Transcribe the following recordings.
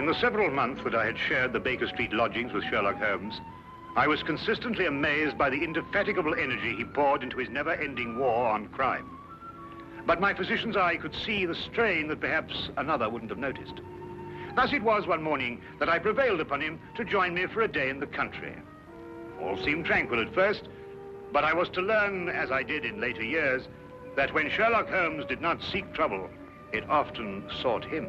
the several months that I had shared the Baker Street lodgings with Sherlock Holmes, I was consistently amazed by the indefatigable energy he poured into his never-ending war on crime. But my physician's eye could see the strain that perhaps another wouldn't have noticed. Thus it was one morning that I prevailed upon him to join me for a day in the country. All seemed tranquil at first, but I was to learn, as I did in later years, that when Sherlock Holmes did not seek trouble, it often sought him.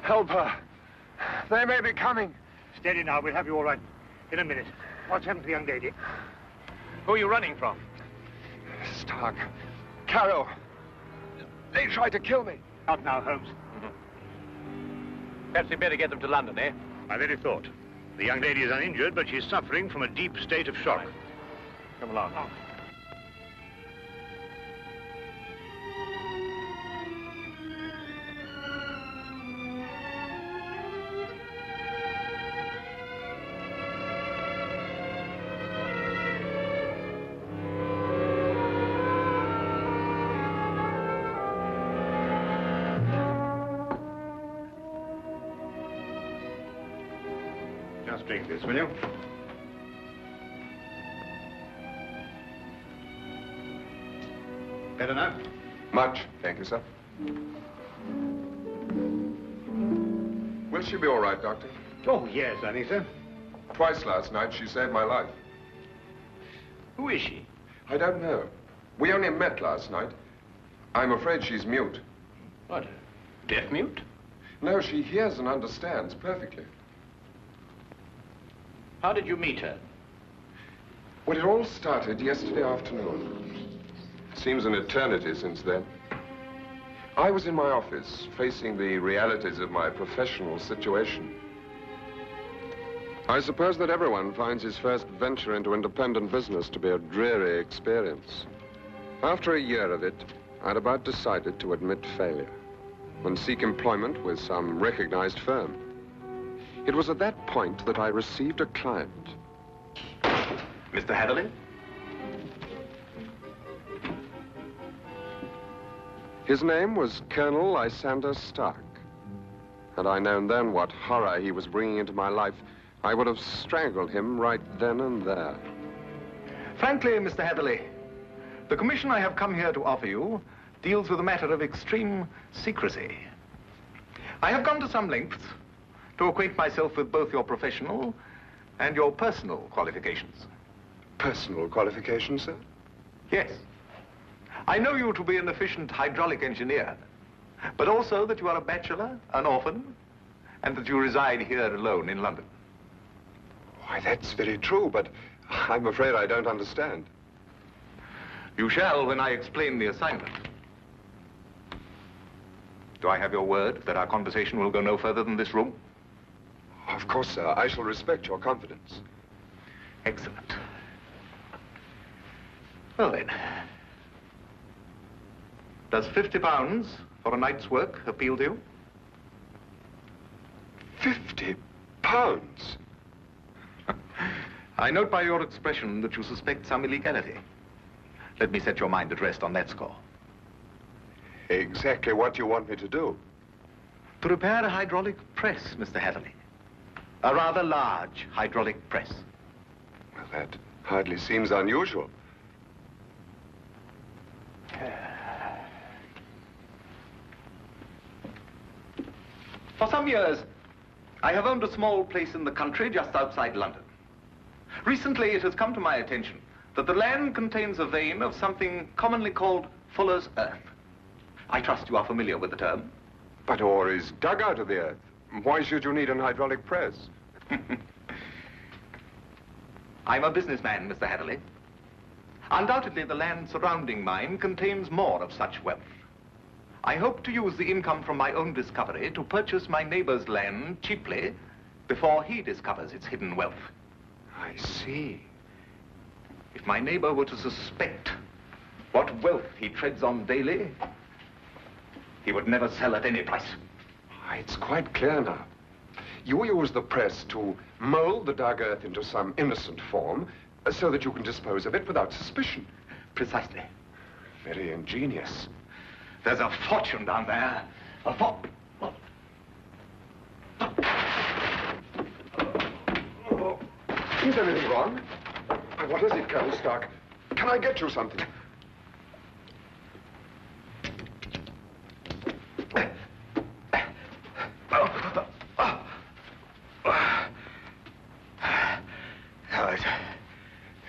Help her. They may be coming. Steady now, we'll have you all right in a minute. What's happened to the young lady? Who are you running from? Stark. Carroll. They tried to kill me. Out now, Holmes. Perhaps we'd better get them to London, eh? My very thought. The young lady is uninjured, but she's suffering from a deep state of shock. Come along. Oh. Just drink this, will you? Better now? Much, thank you, sir. Will she be all right, Doctor? Oh, yes, I think so. Twice last night, she saved my life. Who is she? I don't know. We only met last night. I'm afraid she's mute. What, deaf mute? No, she hears and understands perfectly. How did you meet her? Well, it all started yesterday afternoon. Seems an eternity since then. I was in my office, facing the realities of my professional situation. I suppose that everyone finds his first venture into independent business to be a dreary experience. After a year of it, I'd about decided to admit failure and seek employment with some recognized firm. It was at that point that I received a client. Mr. Hatherley? His name was Colonel Lysander Stark. Had I known then what horror he was bringing into my life, I would have strangled him right then and there. Frankly, Mr. Hatherley, the commission I have come here to offer you deals with a matter of extreme secrecy. I have gone to some lengths to acquaint myself with both your professional and your personal qualifications. Personal qualifications, sir? Yes. I know you to be an efficient hydraulic engineer, but also that you are a bachelor, an orphan, and that you reside here alone in London. Why, that's very true, but I'm afraid I don't understand. You shall when I explain the assignment. Do I have your word that our conversation will go no further than this room? Of course, sir. I shall respect your confidence. Excellent. Well, then. Does £50 for a night's work appeal to you? £50? I note by your expression that you suspect some illegality. Let me set your mind at rest on that score. Exactly what you want me to do? To repair a hydraulic press, Mr. Hatherley. A rather large hydraulic press. Well, that hardly seems unusual. For some years, I have owned a small place in the country just outside London. Recently, it has come to my attention that the land contains a vein of something commonly called fuller's earth. I trust you are familiar with the term. But ore is dug out of the earth. Why should you need an hydraulic press? I'm a businessman, Mr. Hatherley. Undoubtedly, the land surrounding mine contains more of such wealth. I hope to use the income from my own discovery to purchase my neighbor's land cheaply before he discovers its hidden wealth. I see. If my neighbor were to suspect what wealth he treads on daily, he would never sell at any price. It's quite clear now. You use the press to mold the dug earth into some innocent form so that you can dispose of it without suspicion. Precisely. Very ingenious. There's a fortune down there. Is anything wrong? What is it, Colonel Stark? Can I get you something?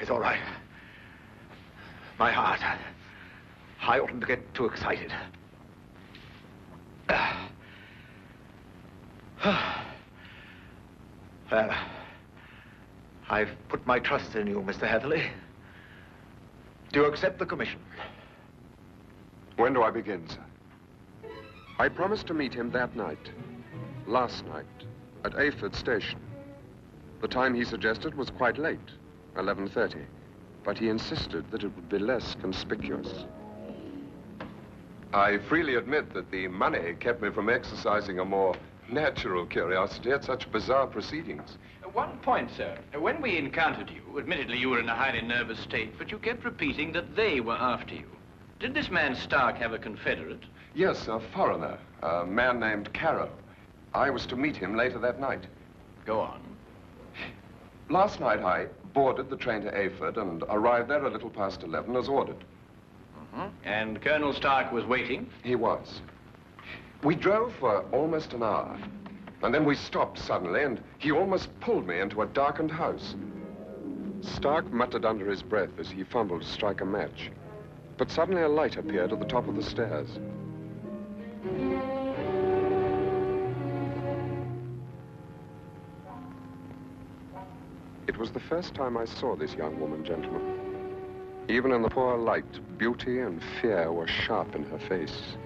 It's all right. My heart. I oughtn't to get too excited. Well, I've put my trust in you, Mr. Hatherley. Do you accept the commission? When do I begin, sir? I promised to meet him that night. Last night, at Ayford Station. The time he suggested was quite late, 11:30. But he insisted that it would be less conspicuous. I freely admit that the money kept me from exercising a more natural curiosity at such bizarre proceedings. One point, sir. When we encountered you, admittedly you were in a highly nervous state, but you kept repeating that they were after you. Did this man Stark have a confederate? Yes, a foreigner, a man named Carrow. I was to meet him later that night. Go on. Last night I boarded the train to Ayford and arrived there a little past 11 as ordered. And Colonel Stark was waiting? He was. We drove for almost an hour, and then we stopped suddenly, and he almost pulled me into a darkened house. Stark muttered under his breath as he fumbled to strike a match. But suddenly a light appeared at the top of the stairs. It was the first time I saw this young woman, gentlemen. Even in the poor light, beauty and fear were sharp in her face.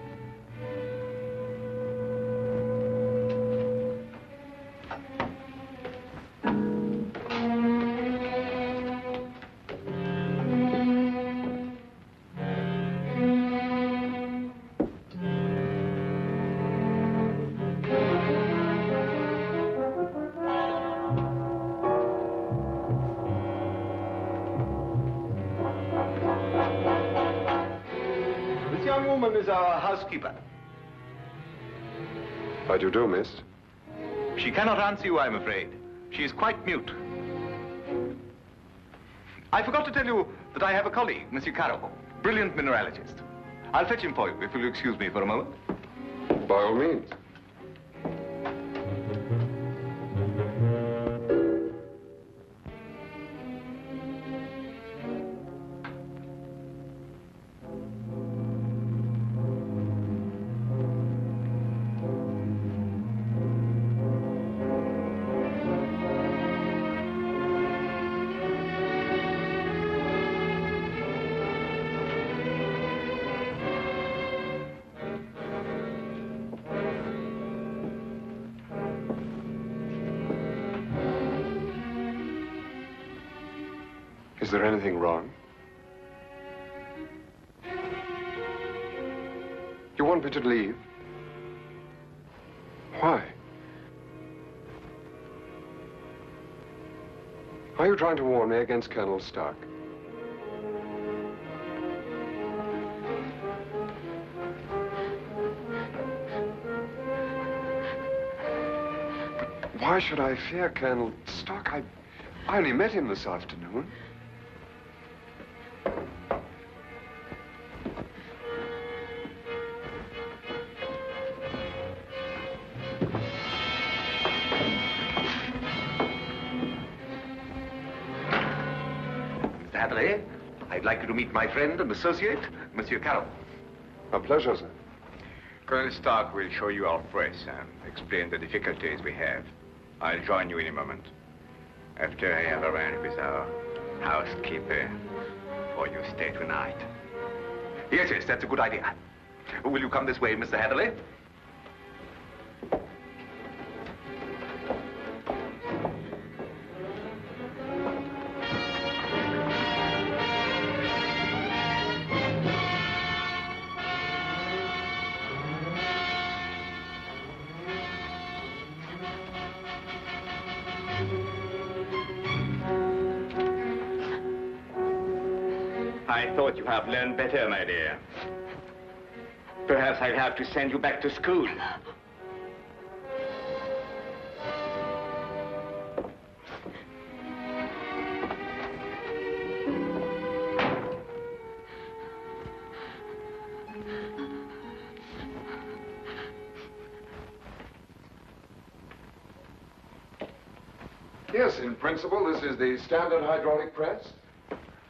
Is our housekeeper. How do you do, miss? She cannot answer you, I'm afraid. She is quite mute. I forgot to tell you that I have a colleague, Monsieur Carrow, brilliant mineralogist. I'll fetch him for you, if you'll excuse me for a moment. By all means. Is there anything wrong? You want me to leave? Why? Are you trying to warn me against Colonel Stark? But why should I fear Colonel Stark? I only met him this afternoon. I'd like you to meet my friend and associate, Monsieur Carrow. A pleasure, sir. Colonel Stark will show you our press and explain the difficulties we have. I'll join you in a moment. After I have arranged with our housekeeper for your stay tonight. Yes, that's a good idea. Will you come this way, Mr. Hatherley? I thought you have learned better, my dear. Perhaps I'll have to send you back to school. Yes, in principle, this is the standard hydraulic press.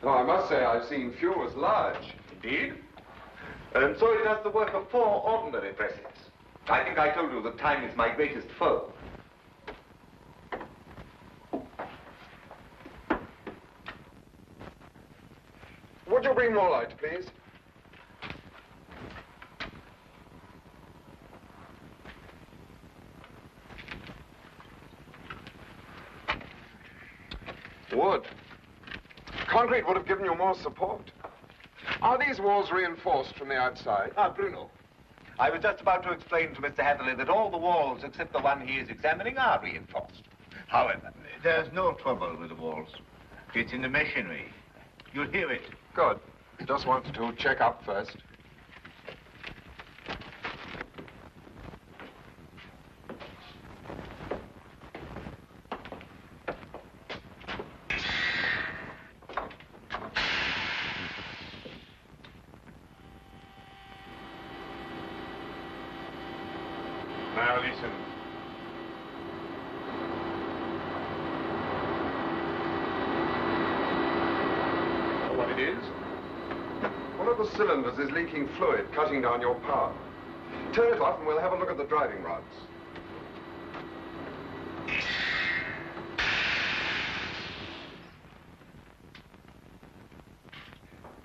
Though I must say I've seen few as large. Indeed. And so it does the work of 4 ordinary presses. I think I told you that time is my greatest foe. Would you bring more light, please? Wood. Concrete would have given you more support. Are these walls reinforced from the outside? Ah, Bruno. I was just about to explain to Mr. Hatherley that all the walls except the one he is examining are reinforced. However, There's no trouble with the walls. It's in the machinery. You'll hear it. Good. Just wanted to check up first. Now listen. Know what it is? One of the cylinders is leaking fluid, cutting down your power. Turn it off and we'll have a look at the driving rods.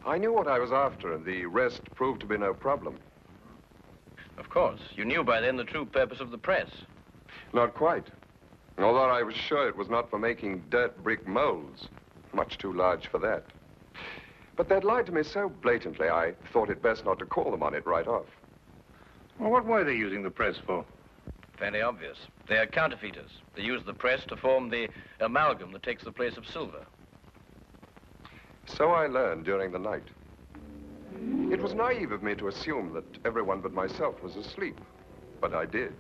I knew what I was after, and the rest proved to be no problem. Of course. You knew by then the true purpose of the press. Not quite. Although I was sure it was not for making dirt brick molds. Much too large for that. But they'd lied to me so blatantly, I thought it best not to call them on it right off. Well, what were they using the press for? Fairly obvious. They are counterfeiters. They use the press to form the amalgam that takes the place of silver. So I learned during the night. It was naive of me to assume that everyone but myself was asleep, but I did.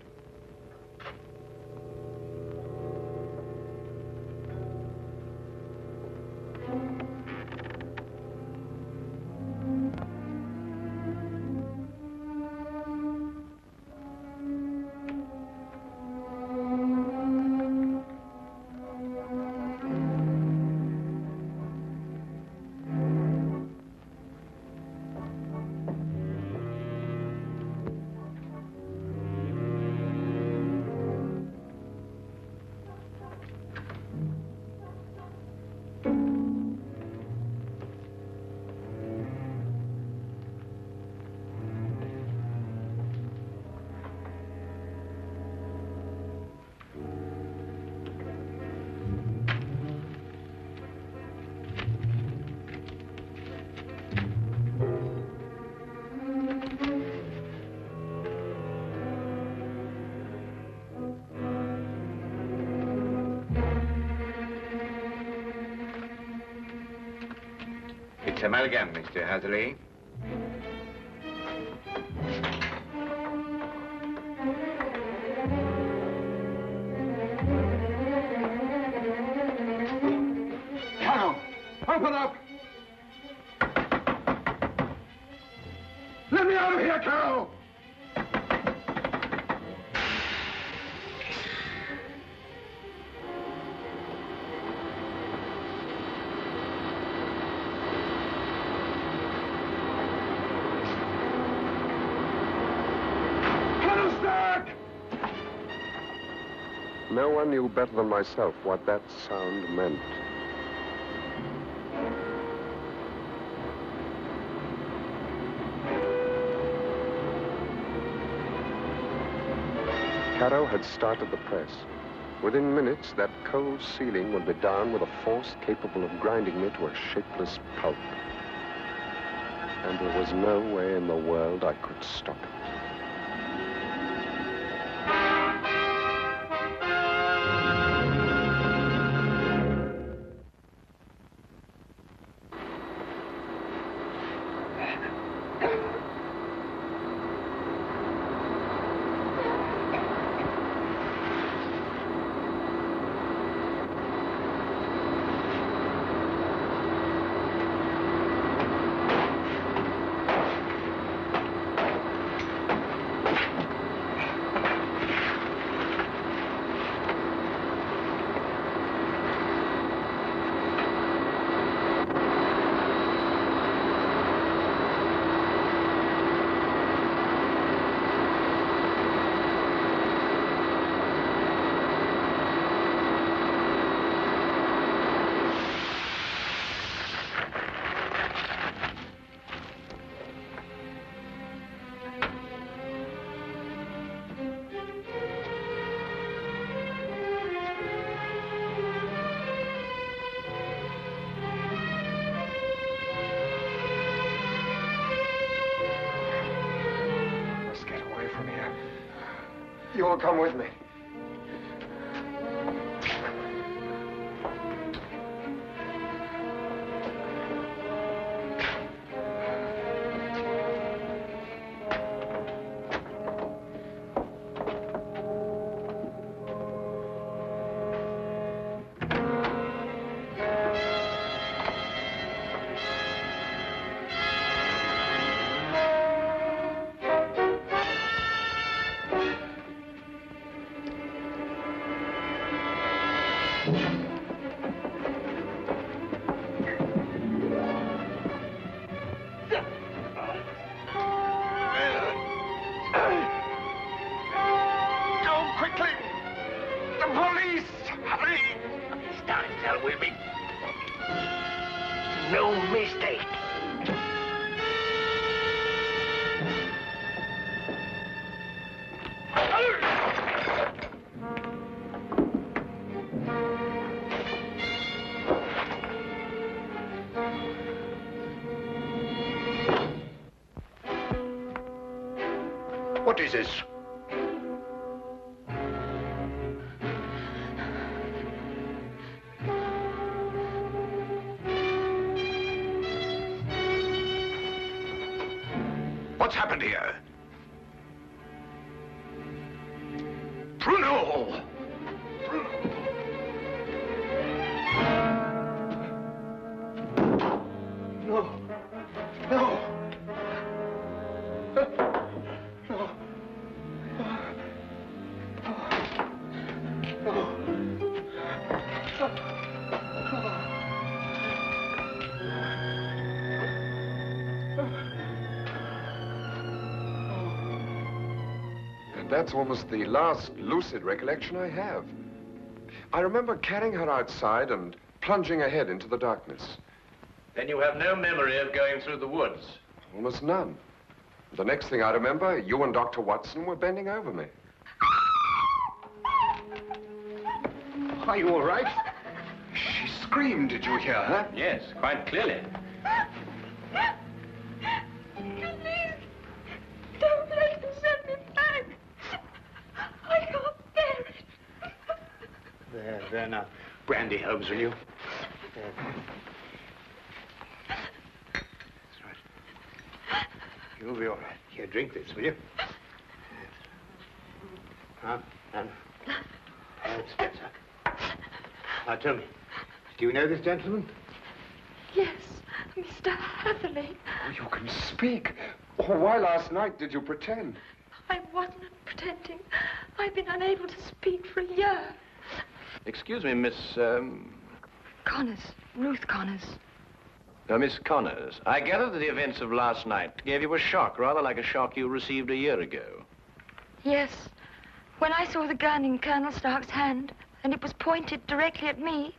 It's amalgam, Mr. Hatherley. Carol, open up! Let me out of here, Carol! No one knew better than myself what that sound meant. Caro had started the press. Within minutes, that cold ceiling would be down with a force capable of grinding me to a shapeless pulp. And there was no way in the world I could stop it. You will come with me. What is this? What's happened here? Bruno! No. No. That's almost the last lucid recollection I have. I remember carrying her outside and plunging ahead into the darkness. Then you have no memory of going through the woods? Almost none. The next thing I remember, you and Dr. Watson were bending over me. Are you all right? She screamed. Did you hear her? Yes, quite clearly. Please, don't let them send me back. I can't bear it. There now. Brandy, Holmes, will you? There. That's right. You'll be all right. Here, drink this, will you? And Spencer. Now, tell me, do you know this gentleman? Yes, Mr. Hatherley. Oh, you can speak. Oh, why last night did you pretend? I wasn't pretending. I've been unable to speak for a year. Excuse me, Miss, Connors, Ruth Connors. Miss Connors. I gather that the events of last night gave you a shock, rather like a shock you received a year ago. Yes. When I saw the gun in Colonel Stark's hand, and it was pointed directly at me,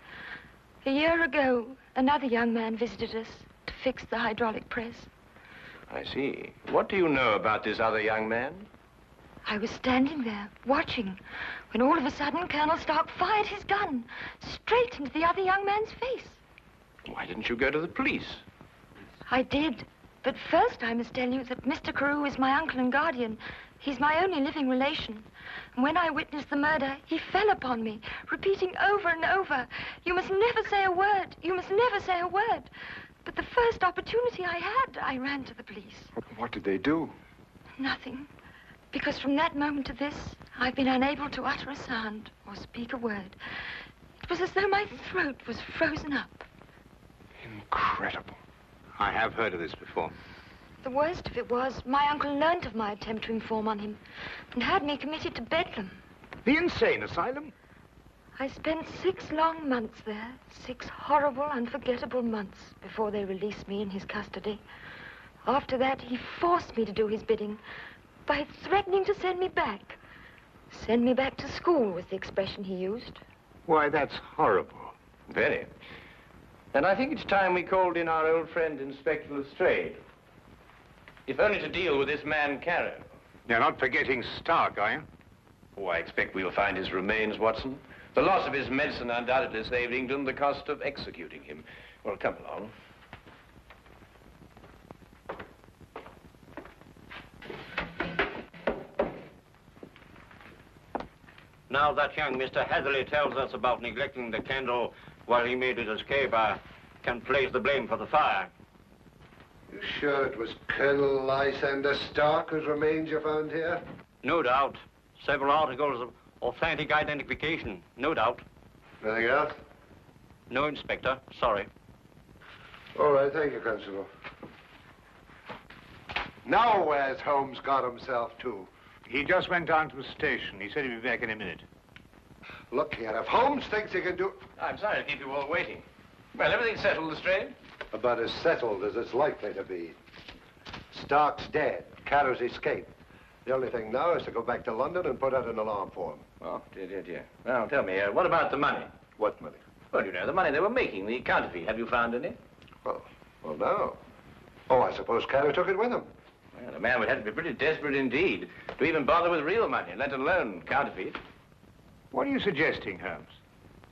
a year ago, another young man visited us to fix the hydraulic press. I see. What do you know about this other young man? I was standing there, watching, when all of a sudden Colonel Stark fired his gun straight into the other young man's face. Why didn't you go to the police? I did. But first I must tell you that Mr. Carew is my uncle and guardian. He's my only living relation. And when I witnessed the murder, he fell upon me, repeating over and over, "You must never say a word. You must never say a word." But the first opportunity I had, I ran to the police. What did they do? Nothing. Because from that moment to this, I've been unable to utter a sound or speak a word. It was as though my throat was frozen up. Incredible. I have heard of this before. The worst of it was, my uncle learned of my attempt to inform on him and had me committed to Bedlam. The insane asylum? I spent 6 long months there, 6 horrible, unforgettable months before they released me in his custody. After that, he forced me to do his bidding by threatening to send me back. Send me back to school was the expression he used. Why, that's horrible. Very. And I think it's time we called in our old friend, Inspector Lestrade. If only to deal with this man, Carroll. You're not forgetting Stark, are you? Oh, I expect we'll find his remains, Watson. The loss of his medicine undoubtedly saved England the cost of executing him. Well, come along. Now that young Mr. Heatherley tells us about neglecting the candle while he made his escape, I can place the blame for the fire. You sure it was Colonel Lysander Stark whose remains you found here? No doubt. Several articles of authentic identification, no doubt. Anything else? No, Inspector. Sorry. All right, thank you, Constable. Now where's Holmes got himself to? He just went down to the station. He said he'd be back in a minute. Look here, if Holmes thinks he can do... I'm sorry to keep you all waiting. Well, everything's settled, Lestrade? About as settled as it's likely to be. Stark's dead. Carrow's escaped. The only thing now is to go back to London and put out an alarm for him. Oh, dear. Now, tell me, what about the money? What money? Well, you know, the money they were making, the counterfeit. Have you found any? Well, no. Oh, I suppose Carrow took it with him. Well, the man would have to be pretty desperate indeed to even bother with real money, let alone counterfeit. What are you suggesting, Holmes?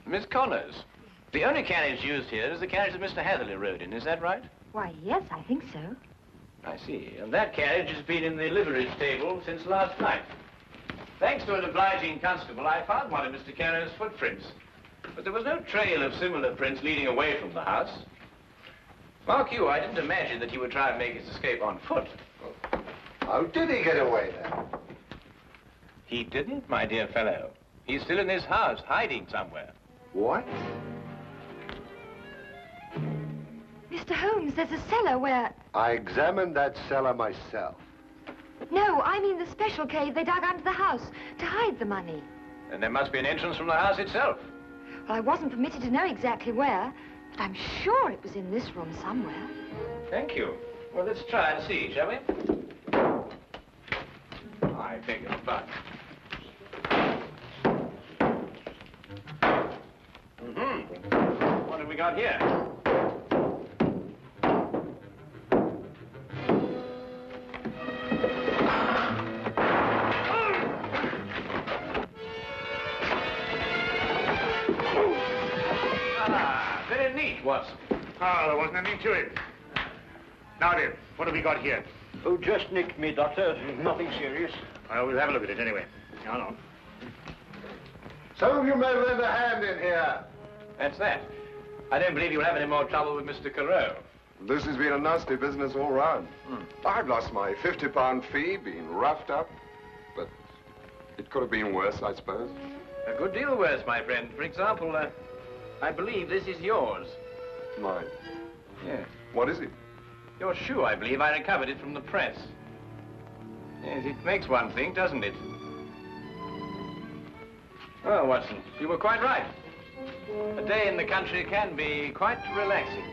Miss Connors, the only carriage used here is the carriage that Mr. Heatherley rode in. Is that right? Why, yes, I think so. I see. And that carriage has been in the livery stable since last night. Thanks to an obliging constable, I found one of Mr. Carrow's footprints. But there was no trail of similar prints leading away from the house. Mark you, I didn't imagine that he would try and make his escape on foot. How did he get away, then? He didn't, my dear fellow. He's still in this house, hiding somewhere. What? Mr. Holmes, there's a cellar where... I examined that cellar myself. No, I mean the special cave they dug under the house to hide the money. And there must be an entrance from the house itself. Well, I wasn't permitted to know exactly where, but I'm sure it was in this room somewhere. Thank you. Well, let's try and see, shall we? I beg your pardon. What have we got here? Ah, very neat, Watson. Oh, there wasn't anything to it. Now then, what have we got here? Oh, just nicked me, Doctor. Nothing serious. Well, we'll have a look at it anyway. Now, on. Some of you may lend a hand in here. That's that. I don't believe you'll have any more trouble with Mr. Carroll. This has been a nasty business all round. I've lost my £50 fee, been roughed up, but it could have been worse, I suppose. A good deal worse, my friend. For example, I believe this is yours. Mine. Yes. What is it? Your shoe, I believe. I recovered it from the press. Yes, it makes one think, doesn't it? Well, Watson, you were quite right. A day in the country can be quite relaxing.